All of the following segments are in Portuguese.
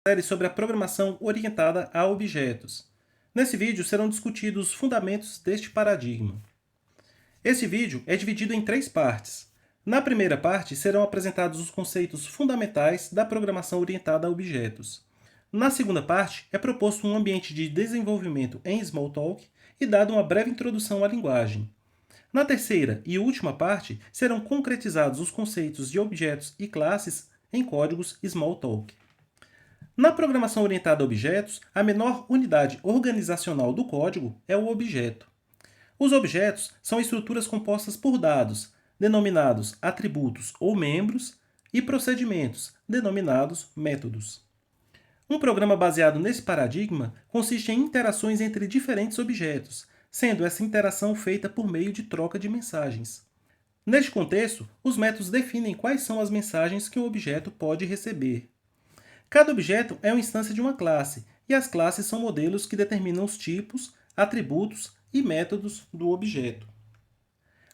série sobre a programação orientada a objetos. Nesse vídeo serão discutidos os fundamentos deste paradigma. Esse vídeo é dividido em 3 partes. Na primeira parte serão apresentados os conceitos fundamentais da programação orientada a objetos. Na segunda parte é proposto um ambiente de desenvolvimento em Smalltalk e dada uma breve introdução à linguagem. Na terceira e última parte serão concretizados os conceitos de objetos e classes em códigos Smalltalk. Na programação orientada a objetos, a menor unidade organizacional do código é o objeto. Os objetos são estruturas compostas por dados, denominados atributos ou membros, e procedimentos, denominados métodos. Um programa baseado nesse paradigma consiste em interações entre diferentes objetos, sendo essa interação feita por meio de troca de mensagens. Neste contexto, os métodos definem quais são as mensagens que o objeto pode receber. Cada objeto é uma instância de uma classe, e as classes são modelos que determinam os tipos, atributos e métodos do objeto.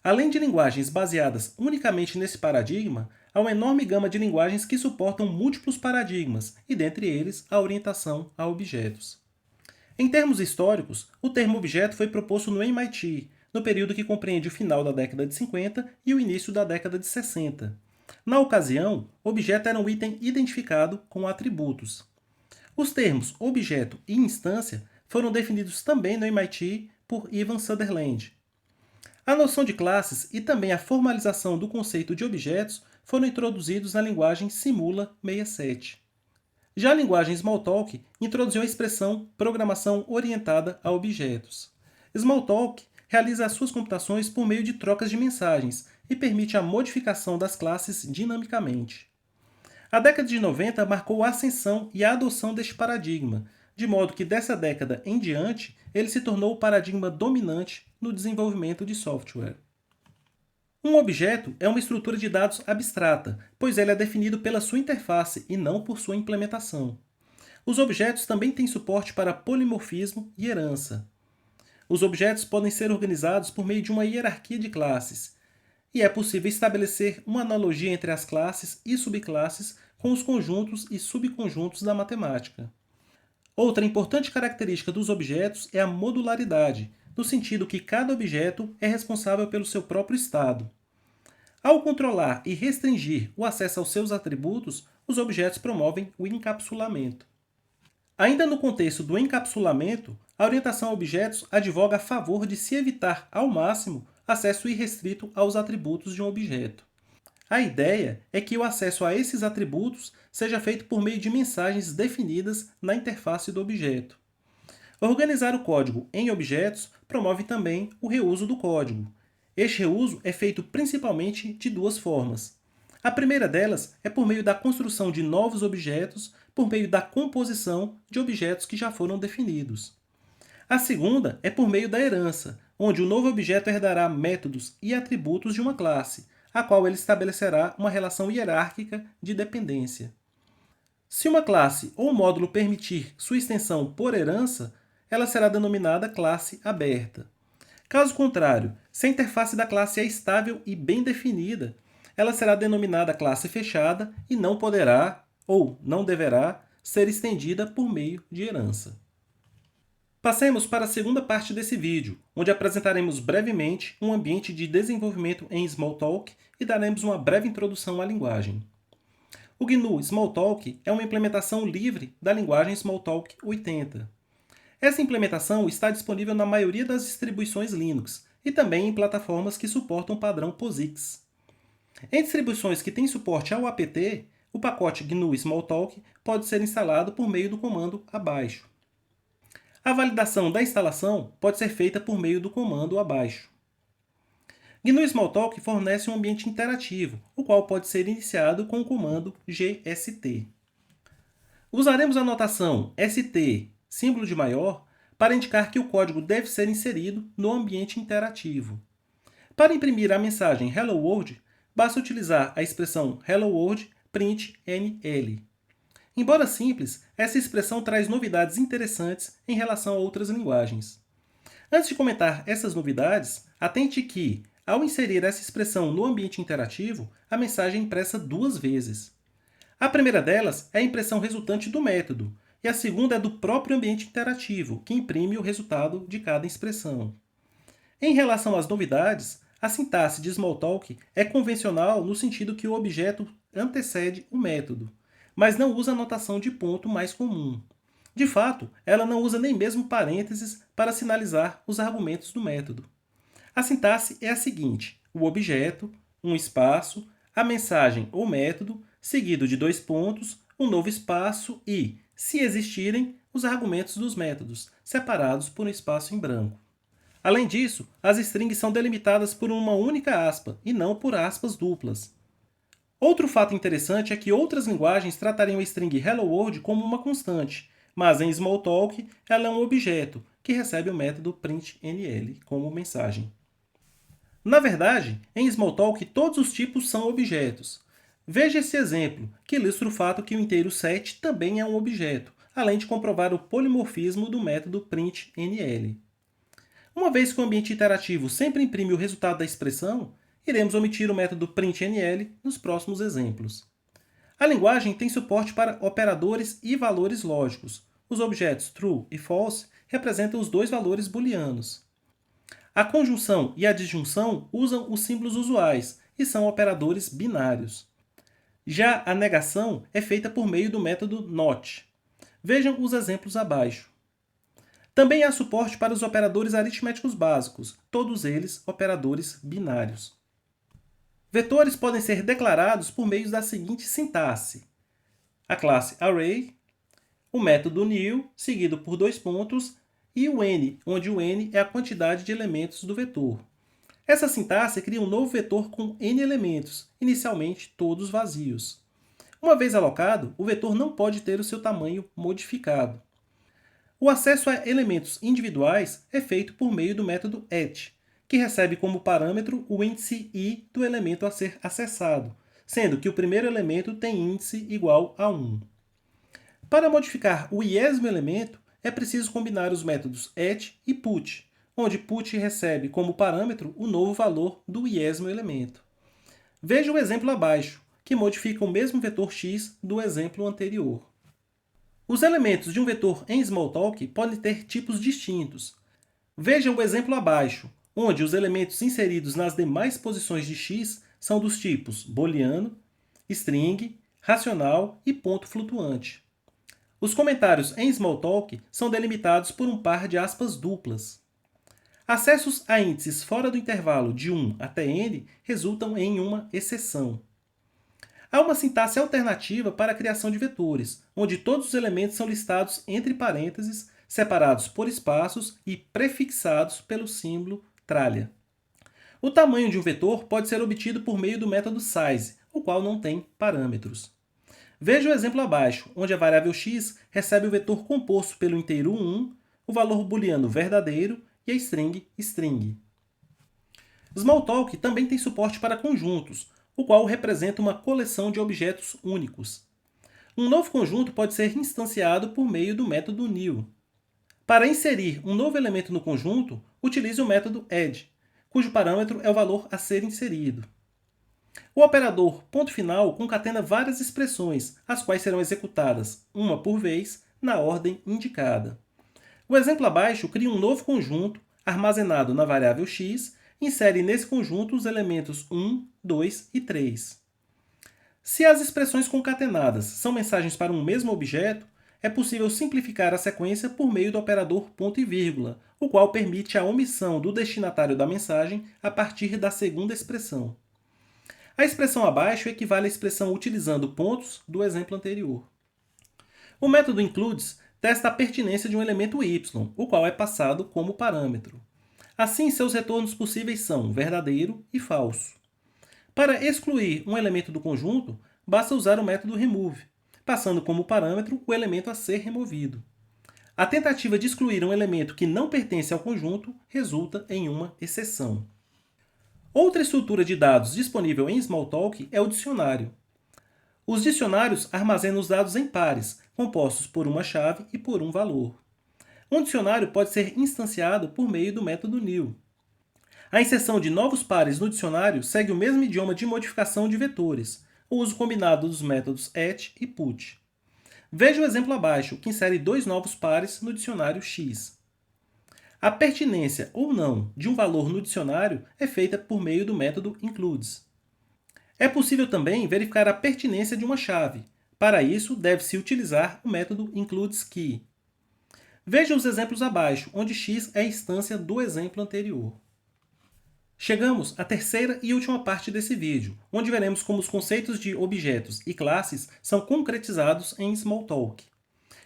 Além de linguagens baseadas unicamente nesse paradigma, há uma enorme gama de linguagens que suportam múltiplos paradigmas, e dentre eles a orientação a objetos. Em termos históricos, o termo objeto foi proposto no MIT, no período que compreende o final da década de 50 e o início da década de 60. Na ocasião, objeto era um item identificado com atributos. Os termos objeto e instância foram definidos também no MIT por Ivan Sutherland. A noção de classes e também a formalização do conceito de objetos foram introduzidos na linguagem Simula 67. Já a linguagem Smalltalk introduziu a expressão programação orientada a objetos. Smalltalk realiza as suas computações por meio de trocas de mensagens e permite a modificação das classes dinamicamente. A década de 90 marcou a ascensão e a adoção deste paradigma, de modo que dessa década em diante ele se tornou o paradigma dominante no desenvolvimento de software. Um objeto é uma estrutura de dados abstrata, pois ele é definido pela sua interface e não por sua implementação. Os objetos também têm suporte para polimorfismo e herança. Os objetos podem ser organizados por meio de uma hierarquia de classes, e é possível estabelecer uma analogia entre as classes e subclasses com os conjuntos e subconjuntos da matemática. Outra importante característica dos objetos é a modularidade, no sentido que cada objeto é responsável pelo seu próprio estado. Ao controlar e restringir o acesso aos seus atributos, os objetos promovem o encapsulamento. Ainda no contexto do encapsulamento, a orientação a objetos advoga a favor de se evitar, ao máximo, acesso irrestrito aos atributos de um objeto. A ideia é que o acesso a esses atributos seja feito por meio de mensagens definidas na interface do objeto. Organizar o código em objetos promove também o reuso do código. Este reuso é feito principalmente de 2 formas. A primeira delas é por meio da construção de novos objetos por meio da composição de objetos que já foram definidos. A segunda é por meio da herança, onde o novo objeto herdará métodos e atributos de uma classe, a qual ele estabelecerá uma relação hierárquica de dependência. Se uma classe ou módulo permitir sua extensão por herança, ela será denominada classe aberta. Caso contrário, se a interface da classe é estável e bem definida, ela será denominada classe fechada e não poderá, ou não deverá, ser estendida por meio de herança. Passemos para a segunda parte desse vídeo, onde apresentaremos brevemente um ambiente de desenvolvimento em Smalltalk e daremos uma breve introdução à linguagem. O GNU Smalltalk é uma implementação livre da linguagem Smalltalk 80. Essa implementação está disponível na maioria das distribuições Linux e também em plataformas que suportam o padrão POSIX. Em distribuições que têm suporte ao apt, o pacote GNU Smalltalk pode ser instalado por meio do comando abaixo. A validação da instalação pode ser feita por meio do comando abaixo. GNU Smalltalk fornece um ambiente interativo, o qual pode ser iniciado com o comando gst. Usaremos a notação st, símbolo de maior, para indicar que o código deve ser inserido no ambiente interativo. Para imprimir a mensagem Hello World, basta utilizar a expressão Hello World print NL. Embora simples, essa expressão traz novidades interessantes em relação a outras linguagens. Antes de comentar essas novidades, atente que, ao inserir essa expressão no ambiente interativo, a mensagem é impressa 2 vezes. A primeira delas é a impressão resultante do método, e a segunda é do próprio ambiente interativo, que imprime o resultado de cada expressão. Em relação às novidades, a sintaxe de Smalltalk é convencional no sentido que o objeto antecede o método, mas não usa a notação de ponto mais comum. De fato, ela não usa nem mesmo parênteses para sinalizar os argumentos do método. A sintaxe é a seguinte: o objeto, um espaço, a mensagem ou método, seguido de dois pontos, um novo espaço e, se existirem, os argumentos dos métodos, separados por um espaço em branco. Além disso, as strings são delimitadas por uma única aspa e não por aspas duplas. Outro fato interessante é que outras linguagens tratariam a string Hello World como uma constante, mas em Smalltalk ela é um objeto que recebe o método printNL como mensagem. Na verdade, em Smalltalk todos os tipos são objetos. Veja esse exemplo, que ilustra o fato que o inteiro set também é um objeto, além de comprovar o polimorfismo do método printNL. Uma vez que o ambiente interativo sempre imprime o resultado da expressão, iremos omitir o método printNL nos próximos exemplos. A linguagem tem suporte para operadores e valores lógicos. Os objetos true e false representam os dois valores booleanos. A conjunção e a disjunção usam os símbolos usuais e são operadores binários. Já a negação é feita por meio do método not. Vejam os exemplos abaixo. Também há suporte para os operadores aritméticos básicos, todos eles operadores binários. Vetores podem ser declarados por meio da seguinte sintaxe: a classe array, o método new, seguido por dois pontos, e o n, onde o n é a quantidade de elementos do vetor. Essa sintaxe cria um novo vetor com n elementos, inicialmente todos vazios. Uma vez alocado, o vetor não pode ter o seu tamanho modificado. O acesso a elementos individuais é feito por meio do método at, que recebe como parâmetro o índice i do elemento a ser acessado, sendo que o primeiro elemento tem índice igual a 1. Para modificar o iésimo elemento, é preciso combinar os métodos at e put, onde put recebe como parâmetro o novo valor do iésimo elemento. Veja o exemplo abaixo, que modifica o mesmo vetor x do exemplo anterior. Os elementos de um vetor em Smalltalk podem ter tipos distintos. Veja o exemplo abaixo, onde os elementos inseridos nas demais posições de x são dos tipos booleano, string, racional e ponto flutuante. Os comentários em Smalltalk são delimitados por um par de aspas duplas. Acessos a índices fora do intervalo de 1 até n resultam em uma exceção. Há uma sintaxe alternativa para a criação de vetores, onde todos os elementos são listados entre parênteses, separados por espaços e prefixados pelo símbolo tralha. O tamanho de um vetor pode ser obtido por meio do método size, o qual não tem parâmetros. Veja o exemplo abaixo, onde a variável x recebe o vetor composto pelo inteiro 1, o valor booleano verdadeiro e a string string. Smalltalk também tem suporte para conjuntos, o qual representa uma coleção de objetos únicos. Um novo conjunto pode ser instanciado por meio do método new. Para inserir um novo elemento no conjunto, utilize o método add, cujo parâmetro é o valor a ser inserido. O operador ponto final concatena várias expressões, as quais serão executadas, uma por vez, na ordem indicada. O exemplo abaixo cria um novo conjunto, armazenado na variável x, e insere nesse conjunto os elementos 1, 2 e 3. Se as expressões concatenadas são mensagens para um mesmo objeto, é possível simplificar a sequência por meio do operador ponto e vírgula, o qual permite a omissão do destinatário da mensagem a partir da segunda expressão. A expressão abaixo equivale à expressão utilizando pontos do exemplo anterior. O método includes testa a pertinência de um elemento y, o qual é passado como parâmetro. Assim, seus retornos possíveis são verdadeiro e falso. Para excluir um elemento do conjunto, basta usar o método remove, passando como parâmetro o elemento a ser removido. A tentativa de excluir um elemento que não pertence ao conjunto resulta em uma exceção. Outra estrutura de dados disponível em Smalltalk é o dicionário. Os dicionários armazenam os dados em pares, compostos por uma chave e por um valor. Um dicionário pode ser instanciado por meio do método new. A inserção de novos pares no dicionário segue o mesmo idioma de modificação de vetores. o uso combinado dos métodos et e put. Veja o exemplo abaixo, que insere dois novos pares no dicionário X. A pertinência ou não de um valor no dicionário é feita por meio do método includes. É possível também verificar a pertinência de uma chave. Para isso, deve-se utilizar o método includes_key. Veja os exemplos abaixo, onde x é a instância do exemplo anterior. Chegamos à terceira e última parte desse vídeo, onde veremos como os conceitos de objetos e classes são concretizados em Smalltalk.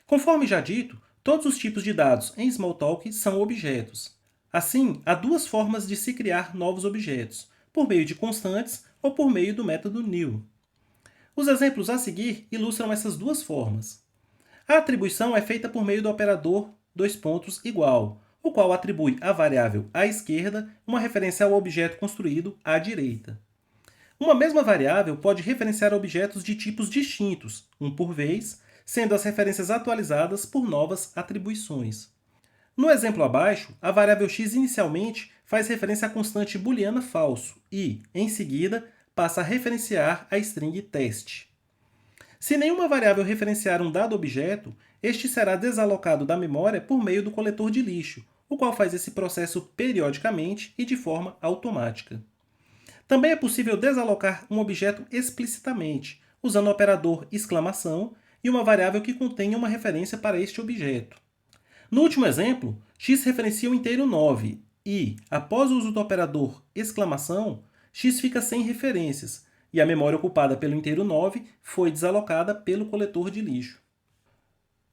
Conforme já dito, todos os tipos de dados em Smalltalk são objetos. Assim, há duas formas de se criar novos objetos, por meio de constantes ou por meio do método new. Os exemplos a seguir ilustram essas duas formas. A atribuição é feita por meio do operador igual, o qual atribui à variável à esquerda uma referência ao objeto construído à direita. Uma mesma variável pode referenciar objetos de tipos distintos, um por vez, sendo as referências atualizadas por novas atribuições. No exemplo abaixo, a variável x inicialmente faz referência à constante booleana falso e, em seguida, passa a referenciar a string teste. Se nenhuma variável referenciar um dado objeto, este será desalocado da memória por meio do coletor de lixo, o qual faz esse processo periodicamente e de forma automática. Também é possível desalocar um objeto explicitamente, usando o operador exclamação e uma variável que contenha uma referência para este objeto. No último exemplo, x referencia o inteiro 9 e, após o uso do operador exclamação, x fica sem referências, e a memória ocupada pelo inteiro 9 foi desalocada pelo coletor de lixo.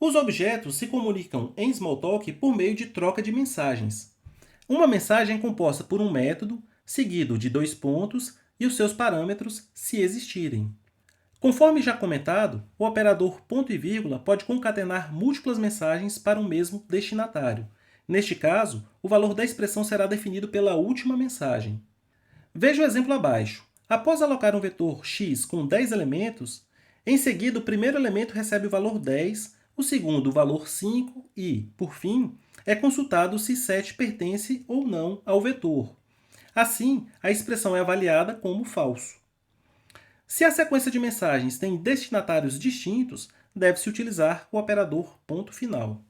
Os objetos se comunicam em Smalltalk por meio de troca de mensagens. Uma mensagem é composta por um método, seguido de dois pontos e os seus parâmetros, se existirem. Conforme já comentado, o operador ponto e vírgula pode concatenar múltiplas mensagens para um mesmo destinatário. Neste caso, o valor da expressão será definido pela última mensagem. Veja o exemplo abaixo. Após alocar um vetor x com 10 elementos, em seguida o primeiro elemento recebe o valor 10, o segundo o valor 5 e, por fim, é consultado se 7 pertence ou não ao vetor. Assim, a expressão é avaliada como falso. Se a sequência de mensagens tem destinatários distintos, deve-se utilizar o operador ponto final.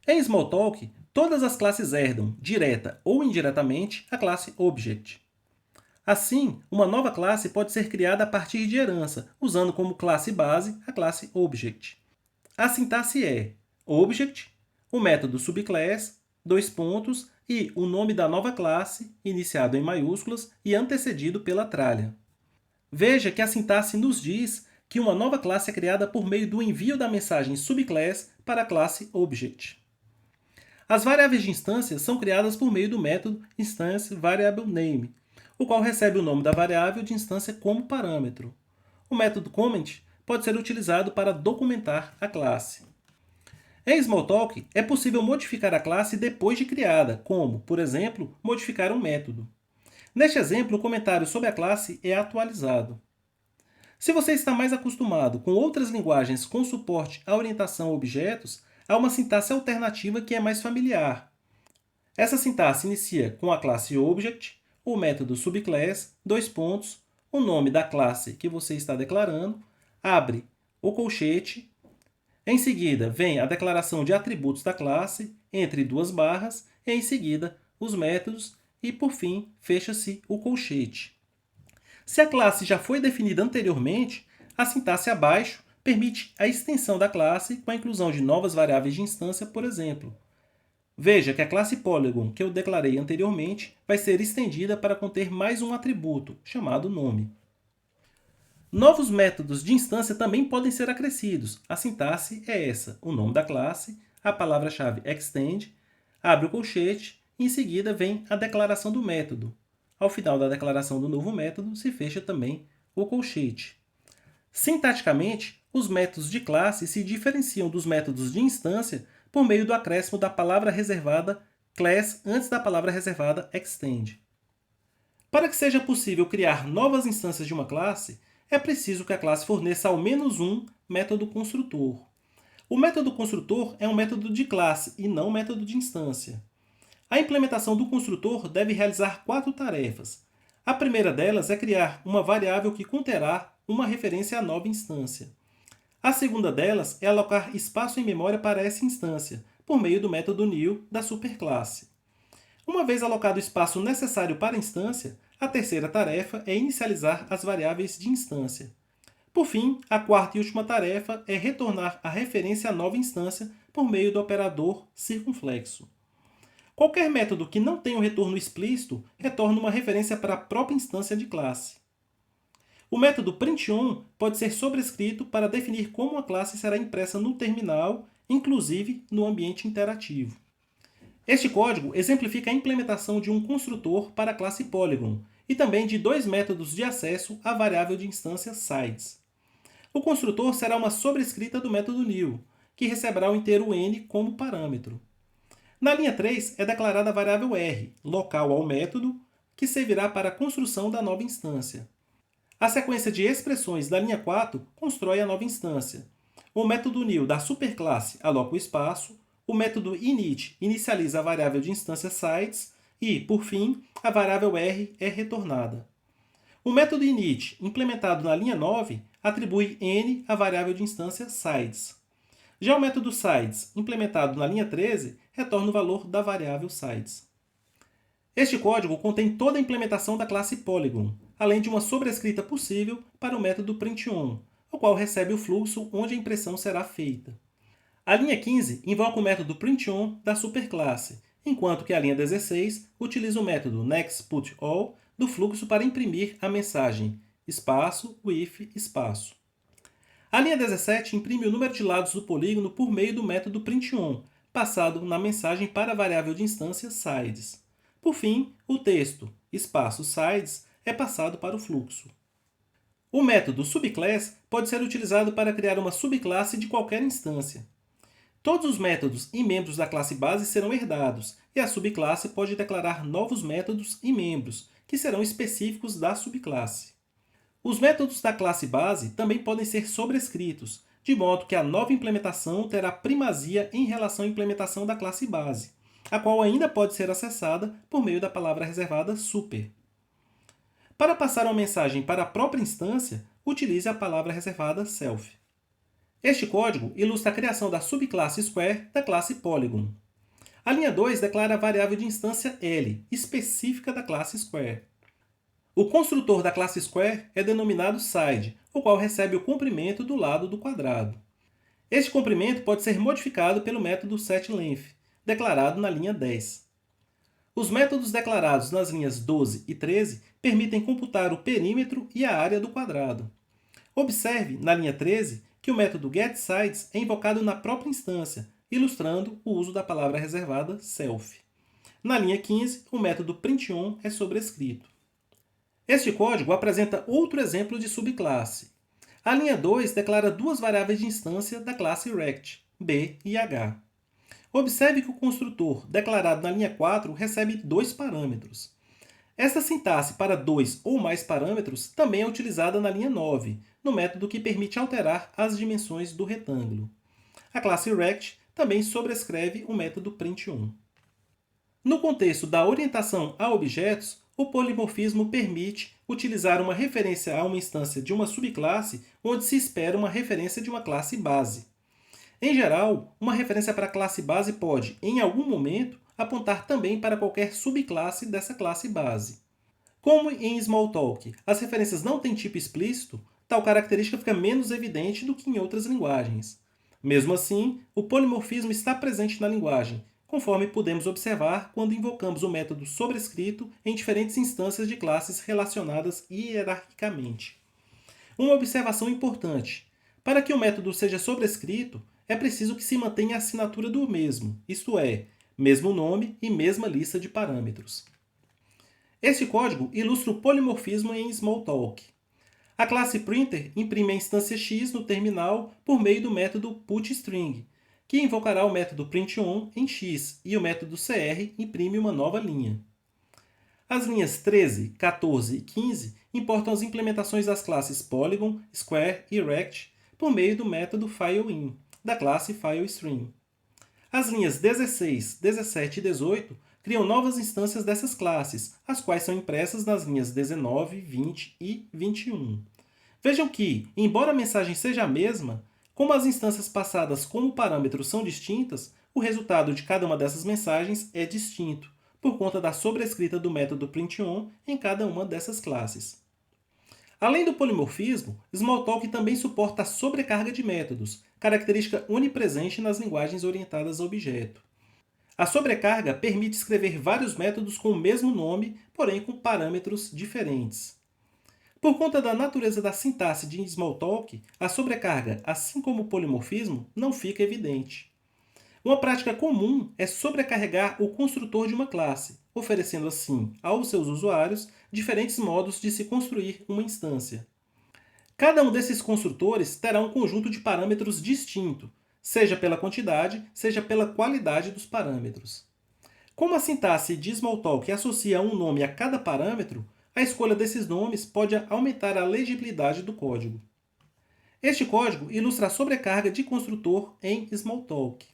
Em Smalltalk, todas as classes herdam, direta ou indiretamente, a classe Object. Assim, uma nova classe pode ser criada a partir de herança, usando como classe base a classe Object. A sintaxe é Object, o método subclass, dois pontos e o nome da nova classe, iniciado em maiúsculas e antecedido pela tralha. Veja que a sintaxe nos diz que uma nova classe é criada por meio do envio da mensagem subclass para a classe Object. As variáveis de instância são criadas por meio do método instanceVariableName, o qual recebe o nome da variável de instância como parâmetro. O método comment pode ser utilizado para documentar a classe. Em Smalltalk, é possível modificar a classe depois de criada, como, por exemplo, modificar um método. Neste exemplo, o comentário sobre a classe é atualizado. Se você está mais acostumado com outras linguagens com suporte à orientação a objetos, há uma sintaxe alternativa que é mais familiar. Essa sintaxe inicia com a classe Object, o método subclass, dois pontos, o nome da classe que você está declarando, abre o colchete, em seguida vem a declaração de atributos da classe, entre duas barras, e em seguida os métodos, e por fim fecha-se o colchete. Se a classe já foi definida anteriormente, a sintaxe abaixo permite a extensão da classe com a inclusão de novas variáveis de instância, por exemplo. Veja que a classe Polygon, que eu declarei anteriormente, vai ser estendida para conter mais um atributo, chamado nome. Novos métodos de instância também podem ser acrescidos. A sintaxe é essa: o nome da classe, a palavra-chave extend, abre o colchete e em seguida vem a declaração do método. Ao final da declaração do novo método, se fecha também o colchete. Sintaticamente, os métodos de classe se diferenciam dos métodos de instância por meio do acréscimo da palavra reservada class antes da palavra reservada extend. Para que seja possível criar novas instâncias de uma classe, é preciso que a classe forneça ao menos um método construtor. O método construtor é um método de classe e não um método de instância. A implementação do construtor deve realizar 4 tarefas. A primeira delas é criar uma variável que conterá uma referência à nova instância. A segunda delas é alocar espaço em memória para essa instância, por meio do método new da superclasse. Uma vez alocado o espaço necessário para a instância, a terceira tarefa é inicializar as variáveis de instância. Por fim, a quarta e última tarefa é retornar a referência à nova instância por meio do operador circunflexo. Qualquer método que não tenha um retorno explícito retorna uma referência para a própria instância de classe. O método printOn pode ser sobrescrito para definir como a classe será impressa no terminal, inclusive no ambiente interativo. Este código exemplifica a implementação de um construtor para a classe Polygon e também de dois métodos de acesso à variável de instância sides. O construtor será uma sobrescrita do método new, que receberá o inteiro n como parâmetro. Na linha 3 é declarada a variável r, local ao método, que servirá para a construção da nova instância. A sequência de expressões da linha 4 constrói a nova instância. O método new da superclasse aloca o espaço, o método init inicializa a variável de instância sides e, por fim, a variável r é retornada. O método init, implementado na linha 9, atribui n à variável de instância sides. Já o método sides, implementado na linha 13, retorna o valor da variável sides. Este código contém toda a implementação da classe Polygon, além de uma sobrescrita possível para o método printOn, o qual recebe o fluxo onde a impressão será feita. A linha 15 invoca o método printOn da superclasse, enquanto que a linha 16 utiliza o método nextPutAll do fluxo para imprimir a mensagem espaço with espaço. A linha 17 imprime o número de lados do polígono por meio do método printOn, passado na mensagem para a variável de instância sides. Por fim, o texto espaço sides é passado para o fluxo. O método subclass pode ser utilizado para criar uma subclasse de qualquer instância. Todos os métodos e membros da classe base serão herdados, e a subclasse pode declarar novos métodos e membros, que serão específicos da subclasse. Os métodos da classe base também podem ser sobrescritos, de modo que a nova implementação terá primazia em relação à implementação da classe base, a qual ainda pode ser acessada por meio da palavra reservada super. Para passar uma mensagem para a própria instância, utilize a palavra reservada self. Este código ilustra a criação da subclasse Square da classe Polygon. A linha 2 declara a variável de instância L, específica da classe Square. O construtor da classe Square é denominado side, o qual recebe o comprimento do lado do quadrado. Este comprimento pode ser modificado pelo método setLength, declarado na linha 10. Os métodos declarados nas linhas 12 e 13 permitem computar o perímetro e a área do quadrado. Observe, na linha 13, que o método getSides é invocado na própria instância, ilustrando o uso da palavra reservada self. Na linha 15, o método printOn é sobrescrito. Este código apresenta outro exemplo de subclasse. A linha 2 declara duas variáveis de instância da classe rect, b e h. Observe que o construtor declarado na linha 4 recebe dois parâmetros. Esta sintaxe para dois ou mais parâmetros também é utilizada na linha 9, no método que permite alterar as dimensões do retângulo. A classe rect também sobrescreve o método printOn. No contexto da orientação a objetos, o polimorfismo permite utilizar uma referência a uma instância de uma subclasse onde se espera uma referência de uma classe base. Em geral, uma referência para a classe base pode, em algum momento, apontar também para qualquer subclasse dessa classe base. Como em Smalltalk as referências não têm tipo explícito, tal característica fica menos evidente do que em outras linguagens. Mesmo assim, o polimorfismo está presente na linguagem, conforme podemos observar quando invocamos o método sobrescrito em diferentes instâncias de classes relacionadas hierarquicamente. Uma observação importante: para que o método seja sobrescrito, é preciso que se mantenha a assinatura do mesmo, isto é, mesmo nome e mesma lista de parâmetros. Este código ilustra o polimorfismo em Smalltalk. A classe printer imprime a instância x no terminal por meio do método putString, que invocará o método printOn em x, e o método cr imprime uma nova linha. As linhas 13, 14 e 15 importam as implementações das classes Polygon, Square e Rect por meio do método fileIn, da classe fileStream. As linhas 16, 17 e 18 criam novas instâncias dessas classes, as quais são impressas nas linhas 19, 20 e 21. Vejam que, embora a mensagem seja a mesma, como as instâncias passadas como parâmetros são distintas, o resultado de cada uma dessas mensagens é distinto, por conta da sobrescrita do método printOn em cada uma dessas classes. Além do polimorfismo, Smalltalk também suporta a sobrecarga de métodos, característica onipresente nas linguagens orientadas a objeto. A sobrecarga permite escrever vários métodos com o mesmo nome, porém com parâmetros diferentes. Por conta da natureza da sintaxe de Smalltalk, a sobrecarga, assim como o polimorfismo, não fica evidente. Uma prática comum é sobrecarregar o construtor de uma classe, oferecendo assim aos seus usuários diferentes modos de se construir uma instância. Cada um desses construtores terá um conjunto de parâmetros distinto, seja pela quantidade, seja pela qualidade dos parâmetros. Como a sintaxe de Smalltalk associa um nome a cada parâmetro, a escolha desses nomes pode aumentar a legibilidade do código. Este código ilustra a sobrecarga de construtor em Smalltalk.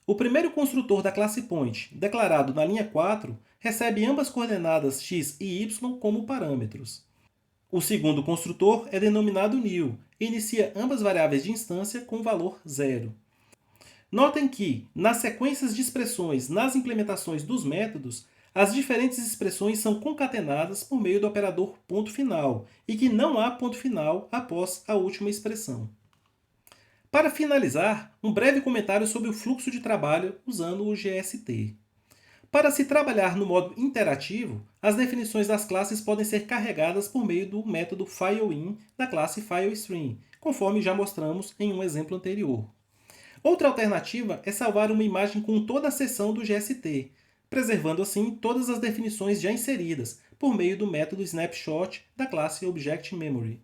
O primeiro construtor da classe Point, declarado na linha 4, recebe ambas coordenadas x e y como parâmetros. O segundo construtor é denominado new e inicia ambas variáveis de instância com o valor 0. Notem que, nas sequências de expressões nas implementações dos métodos, as diferentes expressões são concatenadas por meio do operador ponto final e que não há ponto final após a última expressão. Para finalizar, um breve comentário sobre o fluxo de trabalho usando o GST. Para se trabalhar no modo interativo, as definições das classes podem ser carregadas por meio do método fileIn da classe fileStream, conforme já mostramos em um exemplo anterior. Outra alternativa é salvar uma imagem com toda a seção do GST, preservando assim todas as definições já inseridas, por meio do método snapshot da classe ObjectMemory.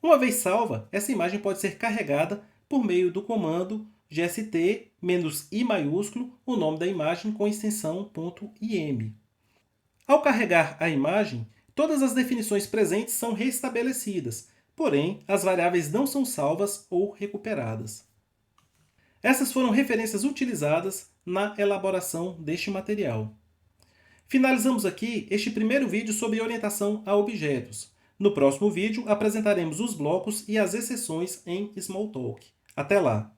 Uma vez salva, essa imagem pode ser carregada por meio do comando gst-i maiúsculo, o nome da imagem com extensão .im. Ao carregar a imagem, todas as definições presentes são restabelecidas, porém as variáveis não são salvas ou recuperadas. Essas foram referências utilizadas na elaboração deste material. Finalizamos aqui este primeiro vídeo sobre orientação a objetos. No próximo vídeo apresentaremos os blocos e as exceções em Smalltalk. Até lá!